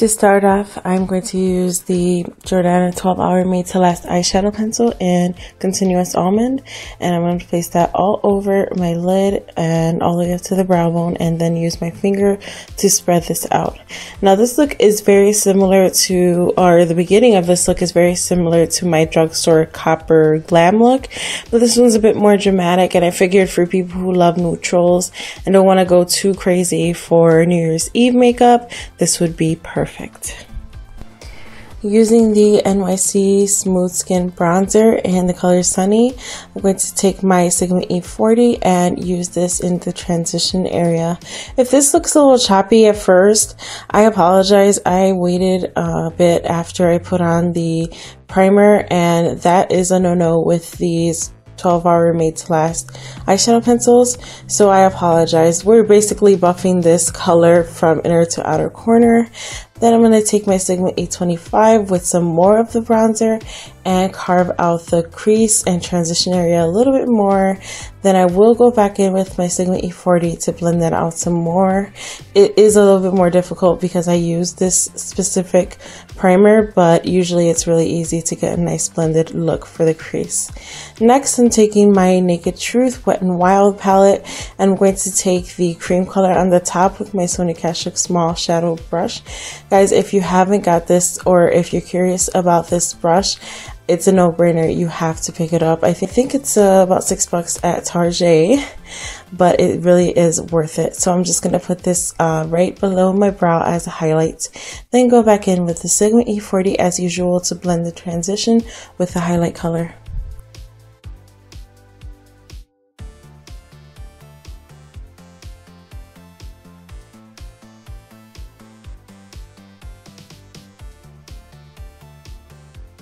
To start off, I'm going to use the Jordana 12-Hour Made to Last eyeshadow pencil in Continuous Almond, and I'm going to place that all over my lid and all the way up to the brow bone, and then use my finger to spread this out. Now this look is very similar to, or the beginning of this look is very similar to my Drugstore Copper Glam look, but this one's a bit more dramatic, and I figured for people who love neutrals and don't want to go too crazy for New Year's Eve makeup, this would be perfect. Using the N.Y.C Smooth Skin Bronzer in the color Sunny, I'm going to take my Sigma E40 and use this in the transition area. If this looks a little choppy at first, I apologize. I waited a bit after I put on the primer, and that is a no-no with these 12-Hour Made to Last eyeshadow pencils, so I apologize. We're basically buffing this color from inner to outer corner. Then I'm going to take my Sigma E25 with some more of the bronzer and carve out the crease and transition area a little bit more. Then I will go back in with my Sigma E40 to blend that out some more. It is a little bit more difficult because I use this specific primer, but usually it's really easy to get a nice blended look for the crease. Next, I'm taking my Naked Truth Wet n Wild palette, and I'm going to take the cream color on the top with my Sonia Kashuk small shadow brush. Guys, if you haven't got this, or if you're curious about this brush, it's a no-brainer. You have to pick it up. I think it's about $6 at Target, but it really is worth it. So I'm just going to put this right below my brow as a highlight. Then go back in with the Sigma E40 as usual to blend the transition with the highlight color.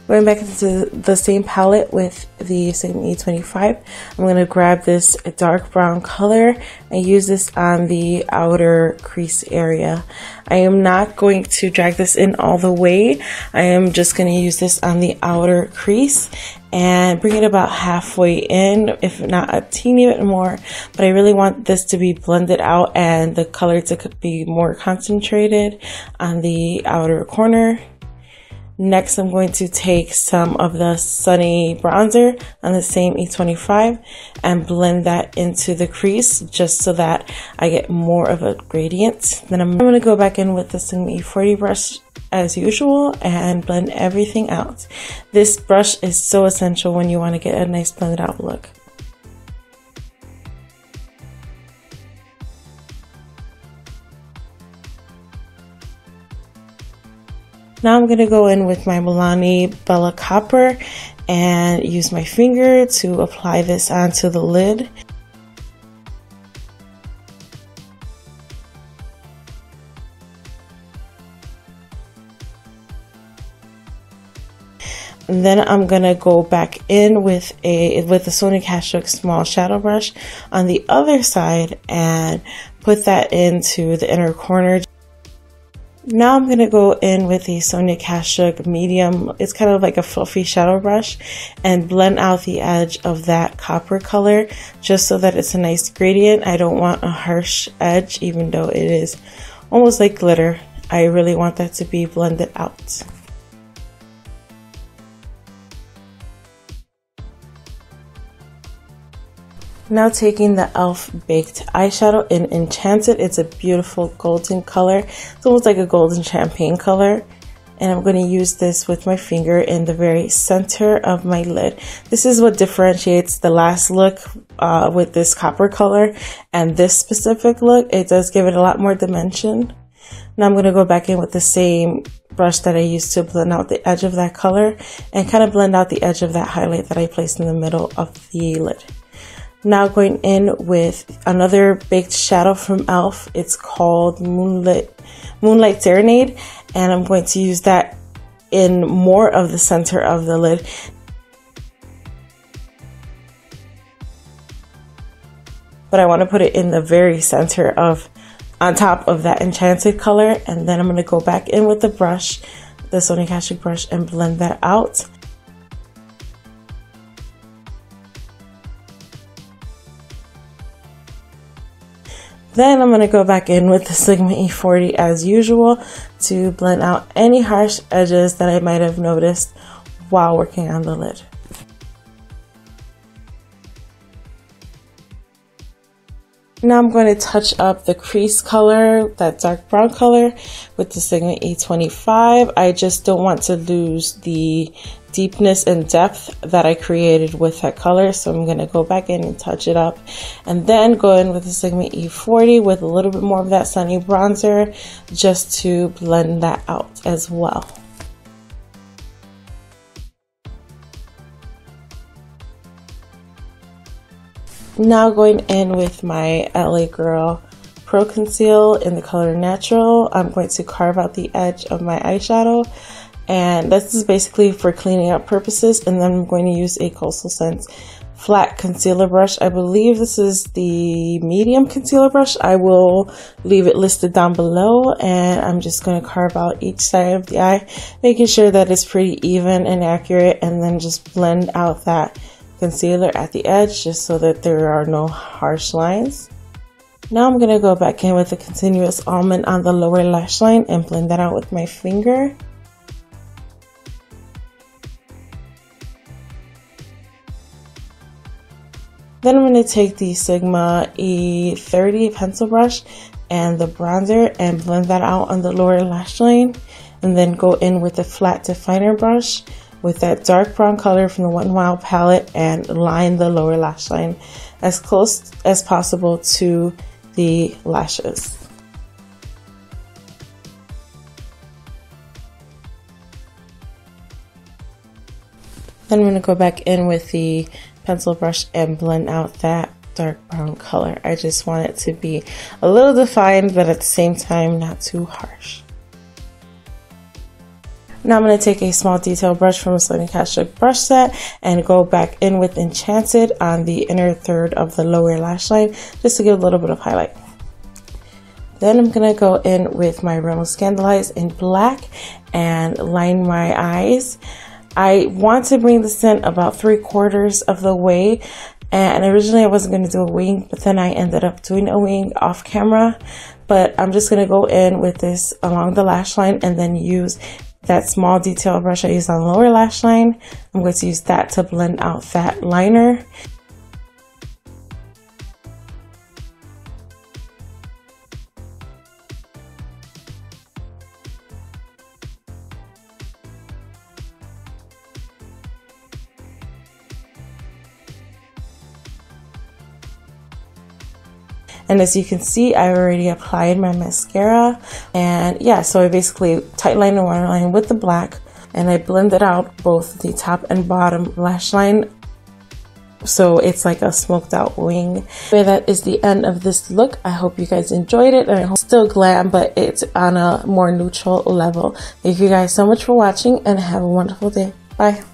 Going back into the same palette with the Sigma E25, I'm going to grab this dark brown color and use this on the outer crease area. I am not going to drag this in all the way. I am just going to use this on the outer crease and bring it about halfway in, if not a teeny bit more. But I really want this to be blended out and the color to be more concentrated on the outer corner. Next, I'm going to take some of the Sunny bronzer on the same E25 and blend that into the crease just so that I get more of a gradient. Then I'm going to go back in with the Sigma E40 brush as usual and blend everything out. This brush is so essential when you want to get a nice blended out look. Now I'm going to go in with my Milani Bella Copper and use my finger to apply this onto the lid. And then I'm going to go back in with the Sonia Kashuk small shadow brush on the other side and put that into the inner corner. Now I'm going to go in with the Sonia Kashuk medium, it's kind of like a fluffy shadow brush, and blend out the edge of that copper color just so that it's a nice gradient. I don't want a harsh edge, even though it is almost like glitter. I really want that to be blended out. Now taking the e.l.f. Baked Eyeshadow in Enchanted. It's a beautiful golden color. It's almost like a golden champagne color. And I'm going to use this with my finger in the very center of my lid. This is what differentiates the last look with this copper color and this specific look. It does give it a lot more dimension. Now I'm going to go back in with the same brush that I used to blend out the edge of that color and kind of blend out the edge of that highlight that I placed in the middle of the lid. Now going in with another baked shadow from e.l.f. It's called Moonlight Serenade, and I'm going to use that in more of the center of the lid. But I want to put it in the very center of, on top of that Enchanted color, and then I'm going to go back in with the brush, the Sonia Kashuk brush, and blend that out. Then I'm going to go back in with the Sigma E40 as usual to blend out any harsh edges that I might have noticed while working on the lid. Now I'm going to touch up the crease color, that dark brown color, with the Sigma E25. I just don't want to lose the deepness and depth that I created with that color, so I'm going to go back in and touch it up, and then go in with the Sigma E40 with a little bit more of that sunny bronzer just to blend that out as well. Now going in with my LA Girl Pro Conceal in the color Natural, I'm going to carve out the edge of my eyeshadow, and this is basically for cleaning up purposes. And then I'm going to use a Coastal Scents flat concealer brush. I believe this is the medium concealer brush. I will leave it listed down below, and I'm just going to carve out each side of the eye, making sure that it's pretty even and accurate, and then just blend out that concealer at the edge just so that there are no harsh lines. Now I'm going to go back in with the continuous almond on the lower lash line and blend that out with my finger. Then I'm going to take the Sigma E30 pencil brush and the bronzer and blend that out on the lower lash line, and then go in with the flat definer brush with that dark brown color from the Wet n Wild palette and line the lower lash line as close as possible to the lashes. Then I'm going to go back in with the pencil brush and blend out that dark brown color. I just want it to be a little defined, but at the same time not too harsh. Now I'm going to take a small detail brush from a Sonia Kashuk brush set and go back in with Enchanted on the inner third of the lower lash line just to give a little bit of highlight. Then I'm going to go in with my Rimmel Scandalize in black and line my eyes. I want to bring this in about 3/4 of the way, and originally I wasn't going to do a wing, but then I ended up doing a wing off camera. But I'm just going to go in with this along the lash line and then use that small detail brush I used on the lower lash line. I'm going to use that to blend out that liner. And as you can see, I already applied my mascara, and yeah, so I basically tightlined the waterline with the black, and I blended out both the top and bottom lash line, so it's like a smoked out wing. So that is the end of this look. I hope you guys enjoyed it, and I hope it's still glam, but it's on a more neutral level. Thank you guys so much for watching, and have a wonderful day. Bye.